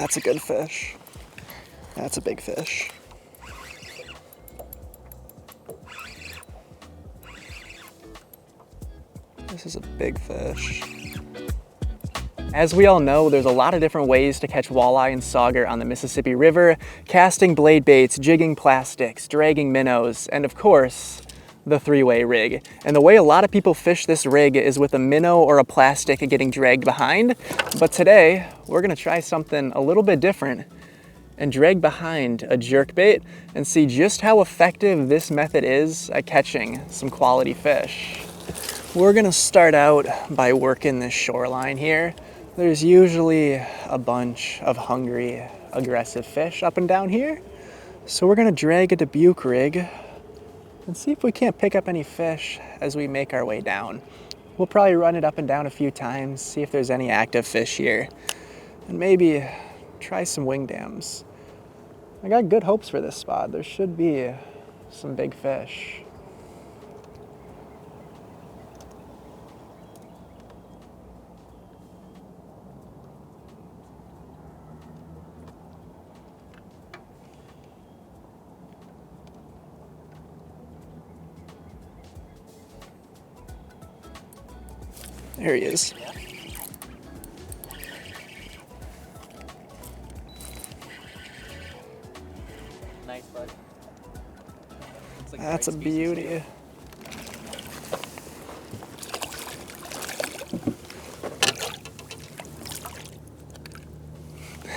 That's a good fish. That's a big fish. This is a big fish. As we all know, there's a lot of different ways to catch walleye and sauger on the Mississippi River: casting blade baits, jigging plastics, dragging minnows, and of course, the three-way rig. And the way a lot of people fish this rig is with a minnow or a plastic getting dragged behind. But today, we're gonna try something a little bit different and drag behind a jerkbait and see just how effective this method is at catching some quality fish. We're gonna start out by working this shoreline here. There's usually a bunch of hungry, aggressive fish up and down here. So we're gonna drag a Dubuque rig and see if we can't pick up any fish as we make our way down. We'll probably run it up and down a few times, see if there's any active fish here, and maybe try some wing dams. I got good hopes for this spot. There should be some big fish. There he is. Nice, bud. That's a beauty.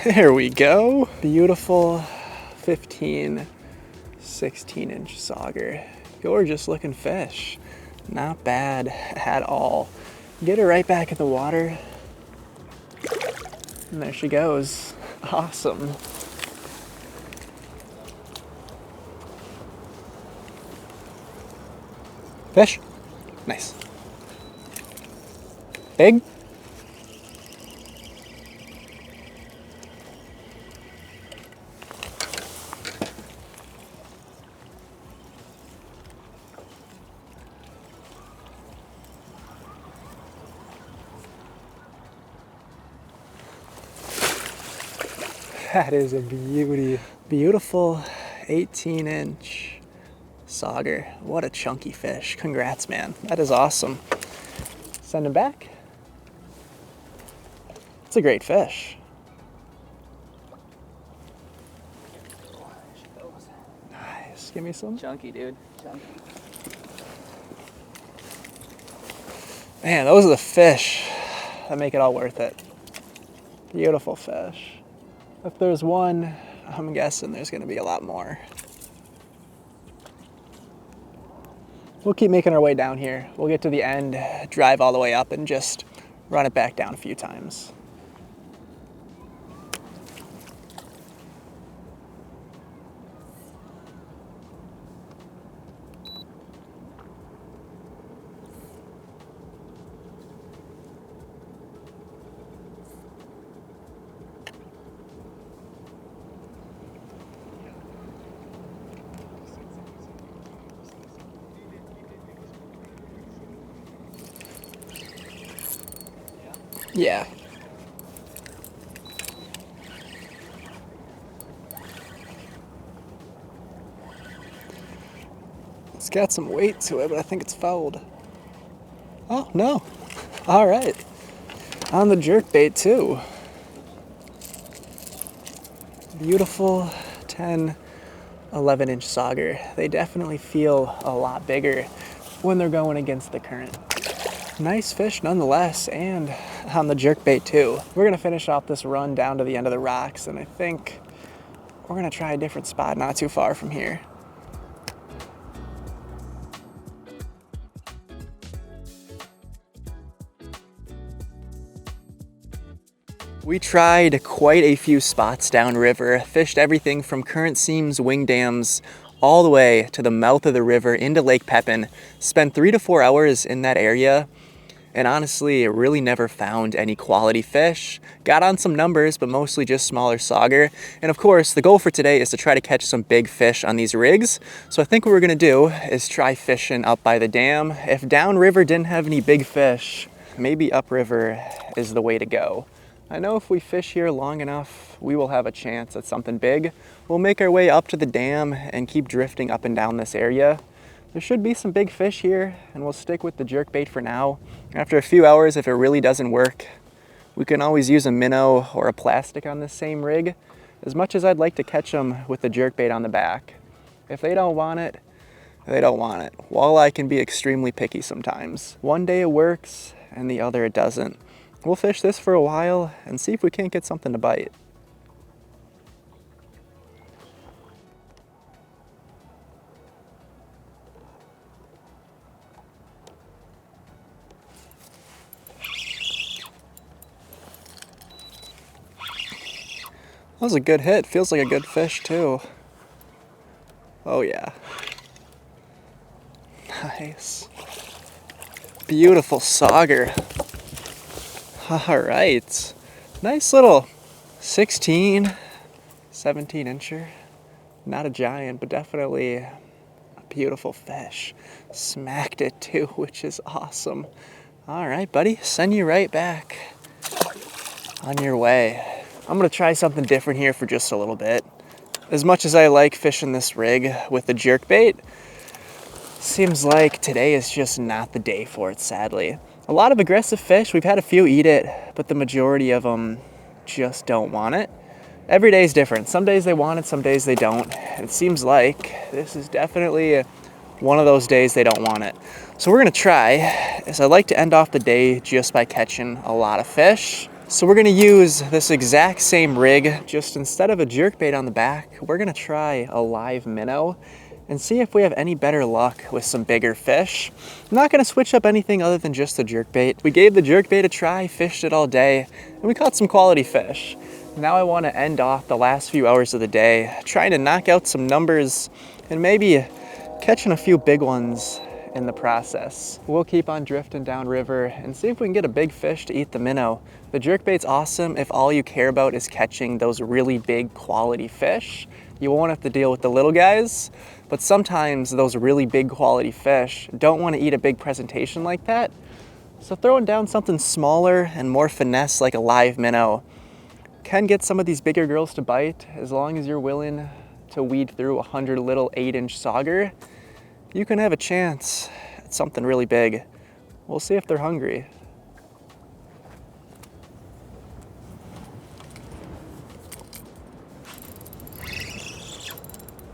There we go. Beautiful 15, 16-inch sauger. Gorgeous looking fish. Not bad at all. Get her right back in the water. And there she goes. Awesome. Fish? Nice. Big? That is a beauty. Beautiful 18-inch sauger. What a chunky fish. Congrats, man. That is awesome. Send him back. It's a great fish. Nice. Give me some. Chunky, dude. Chunky. Man, those are the fish that make it all worth it. Beautiful fish. If there's one, I'm guessing there's gonna be a lot more. We'll keep making our way down here. We'll get to the end, drive all the way up, and just run it back down a few times. Yeah. It's got some weight to it, but I think it's fouled. Oh, no. All right. On the jerkbait, too. Beautiful 10, 11-inch sauger. They definitely feel a lot bigger when they're going against the current. Nice fish nonetheless, and on the jerkbait too. We're gonna finish off this run down to the end of the rocks, and I think we're gonna try a different spot not too far from here. We tried quite a few spots downriver, fished everything from current seams, wing dams, all the way to the mouth of the river into Lake Pepin. Spent 3 to 4 hours in that area, and honestly, really never found any quality fish. Got on some numbers, but mostly just smaller sauger. And of course, the goal for today is to try to catch some big fish on these rigs. So I think what we're gonna do is try fishing up by the dam. If downriver didn't have any big fish, maybe upriver is the way to go. I know if we fish here long enough, we will have a chance at something big. We'll make our way up to the dam and keep drifting up and down this area. There should be some big fish here, and we'll stick with the jerkbait for now. After a few hours, if it really doesn't work, we can always use a minnow or a plastic on this same rig. As much as I'd like to catch them with the jerkbait on the back, if they don't want it, they don't want it. Walleye can be extremely picky sometimes. One day it works, and the other it doesn't. We'll fish this for a while and see if we can't get something to bite. That was a good hit. Feels like a good fish too. Oh yeah. Nice. Beautiful sauger. All right. Nice little 16, 17 incher. Not a giant, but definitely a beautiful fish. Smacked it too, which is awesome. All right, buddy, send you right back on your way. I'm gonna try something different here for just a little bit. As much as I like fishing this rig with the jerkbait, seems like today is just not the day for it, sadly. A lot of aggressive fish, we've had a few eat it, but the majority of them just don't want it. Every day is different. Some days they want it, some days they don't. It seems like this is definitely one of those days they don't want it. So we're gonna try, as I like to end off the day just by catching a lot of fish. So we're gonna use this exact same rig, just instead of a jerkbait on the back, we're gonna try a live minnow and see if we have any better luck with some bigger fish. I'm not gonna switch up anything other than just the jerkbait. We gave the jerkbait a try, fished it all day, and we caught some quality fish. Now I wanna end off the last few hours of the day trying to knock out some numbers and maybe catching a few big ones in the process. We'll keep on drifting downriver and see if we can get a big fish to eat the minnow. The jerkbait's awesome if all you care about is catching those really big quality fish. You won't have to deal with the little guys, but sometimes those really big quality fish don't want to eat a big presentation like that. So throwing down something smaller and more finesse like a live minnow can get some of these bigger girls to bite. As long as you're willing to weed through 100 little 8-inch sauger, you can have a chance at something really big. We'll see if they're hungry.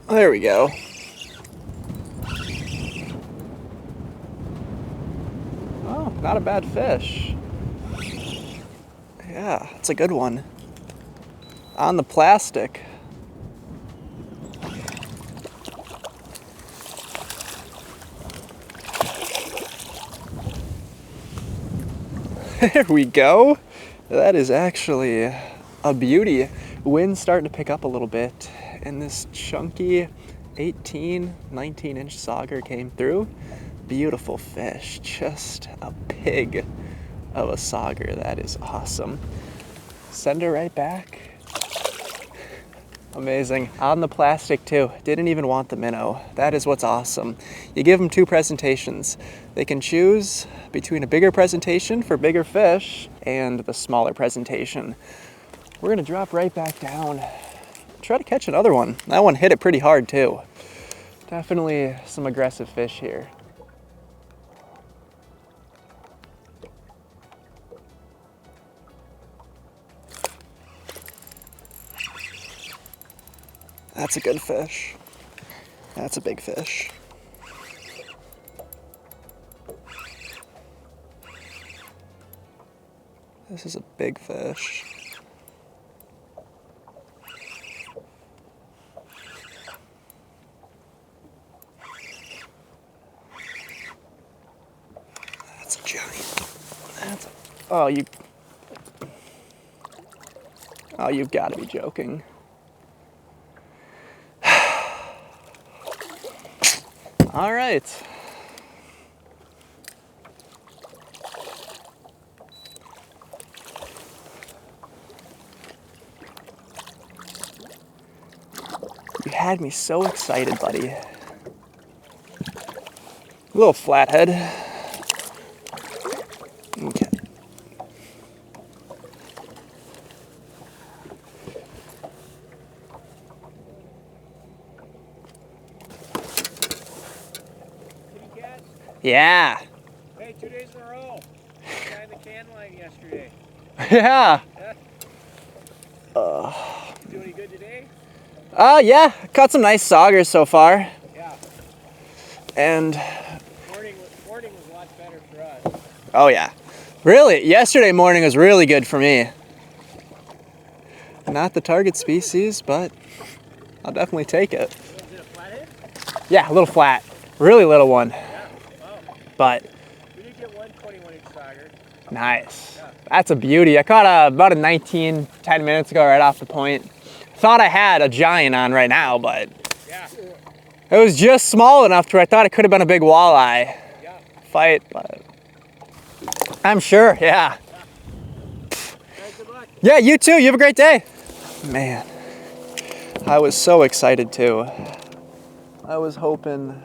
There we go. Oh, not a bad fish. Yeah, it's a good one. On the plastic. There we go. That is actually a beauty. Wind's starting to pick up a little bit, and this chunky 18, 19-inch sauger came through. Beautiful fish, just a pig of a sauger. That is awesome. Send her right back. Amazing. On the plastic too. Didn't even want the minnow. That is what's awesome. You give them two presentations. They can choose between a bigger presentation for bigger fish and the smaller presentation. We're gonna drop right back down. Try to catch another one. That one hit it pretty hard too. Definitely some aggressive fish here. That's a good fish. That's a big fish. This is a big fish. That's a giant. That's a, oh, you've got to be joking. All right. You had me so excited, buddy. A little flathead. Okay. Yeah. Hey, 2 days in a row. Behind the can line yesterday. Yeah. You doing any good today? Yeah. Caught some nice saugers so far. Yeah. And Morning was a lot better for us. oh yeah. Really, yesterday morning was really good for me. Not the target species, but I'll definitely take it. Was it a flathead? Yeah, a little flat. Really little one. Yeah. Wow. But We did get one 21-inch sauger. nice. Yeah. That's a beauty. I caught about a 19 10 minutes ago right off the point. Thought I had a giant on right now, but Yeah. it was just small enough to where I thought it could have been a big walleye Yeah. fight, but I'm sure, yeah. Guys, good luck. Yeah, you too. You have a great day. Man, I was so excited too. I was hoping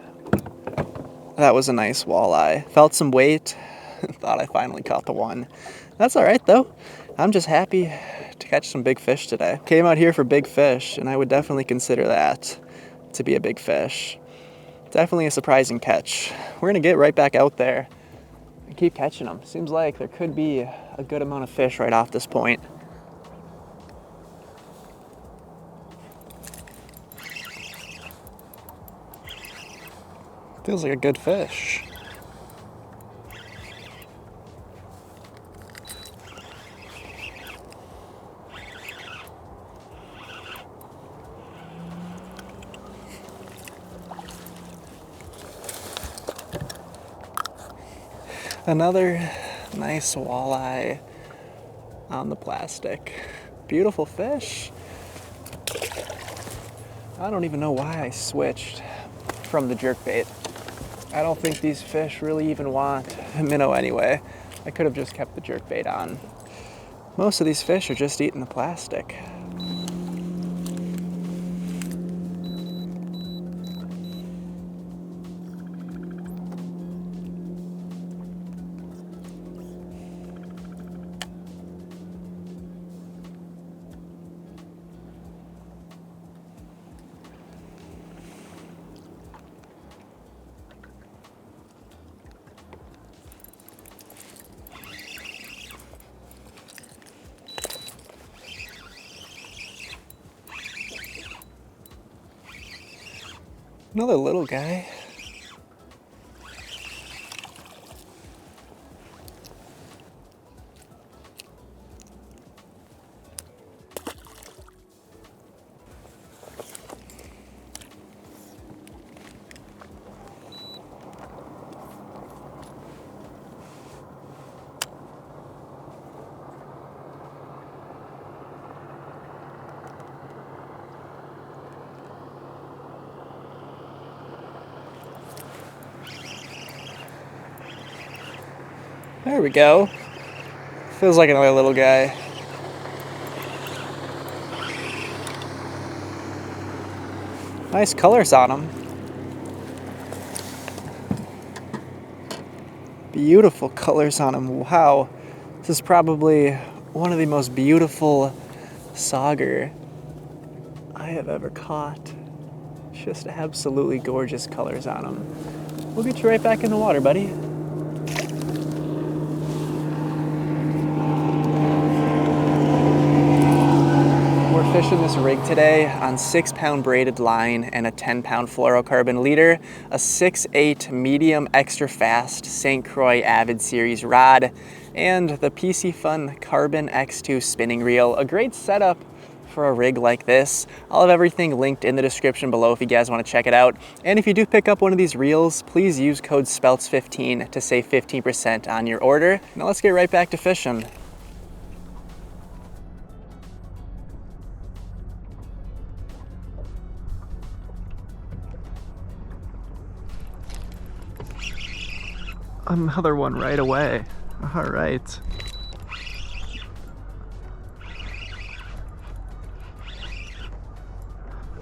that was a nice walleye. Felt some weight. Thought I finally caught the one. That's all right though. I'm just happy to catch some big fish today. Came out here for big fish, and I would definitely consider that to be a big fish. Definitely a surprising catch. We're gonna get right back out there and keep catching them. Seems like there could be a good amount of fish right off this point. Feels like a good fish. Another nice walleye on the plastic. Beautiful fish. I don't even know why I switched from the jerkbait. I don't think these fish really even want a minnow anyway. I could have just kept the jerkbait on. Most of these fish are just eating the plastic. Another little guy. There we go. Feels like another little guy. Nice colors on him. Beautiful colors on him. Wow. This is probably one of the most beautiful sauger I have ever caught. Just absolutely gorgeous colors on him. We'll get you right back in the water, buddy. We're fishing this rig today on 6-pound braided line and a 10-pound fluorocarbon leader, a 6/8 medium extra fast St. Croix Avid Series rod, and the PC Fun Carbon X2 spinning reel. A great setup for a rig like this. I'll have everything linked in the description below if you guys want to check it out. And if you do pick up one of these reels, please use code SPELTS15 to save 15% on your order. Now let's get right back to fishing. Another one right away. All right.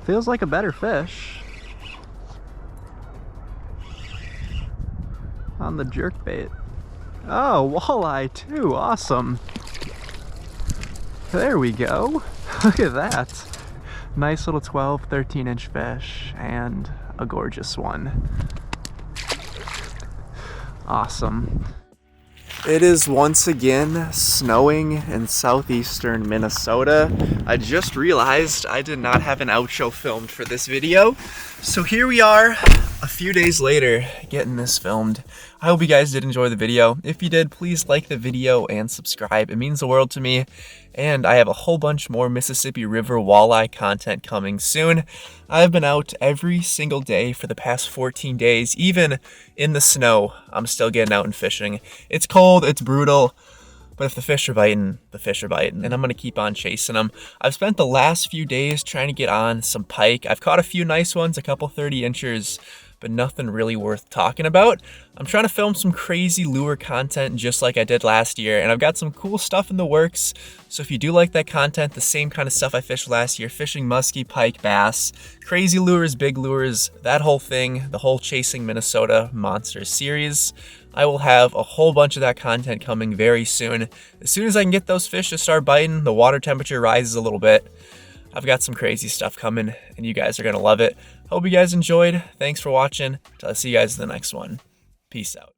Feels like a better fish on the jerkbait. Oh, walleye too, awesome. There we go. Look at that. Nice little 12, 13-inch fish and a gorgeous one. Awesome. It is once again snowing in southeastern Minnesota. I just realized I did not have an outro filmed for this video. So here we are a few days later getting this filmed. I hope you guys did enjoy the video. If you did, please like the video and subscribe. It means the world to me. And I have a whole bunch more Mississippi River walleye content coming soon. I've been out every single day for the past 14 days, even in the snow. I'm still getting out and fishing. It's cold, it's brutal, but if the fish are biting, the fish are biting, and I'm gonna keep on chasing them. I've spent the last few days trying to get on some pike. I've caught a few nice ones, a couple 30 inchers, but nothing really worth talking about. I'm trying to film some crazy lure content just like I did last year, and I've got some cool stuff in the works. So if you do like that content, the same kind of stuff I fished last year, fishing muskie, pike, bass, crazy lures, big lures, that whole thing, the whole Chasing Minnesota Monsters series, I will have a whole bunch of that content coming very soon. As soon as I can get those fish to start biting, the water temperature rises a little bit, I've got some crazy stuff coming, and you guys are gonna love it. Hope you guys enjoyed. Thanks for watching. I'll see you guys in the next one. Peace out.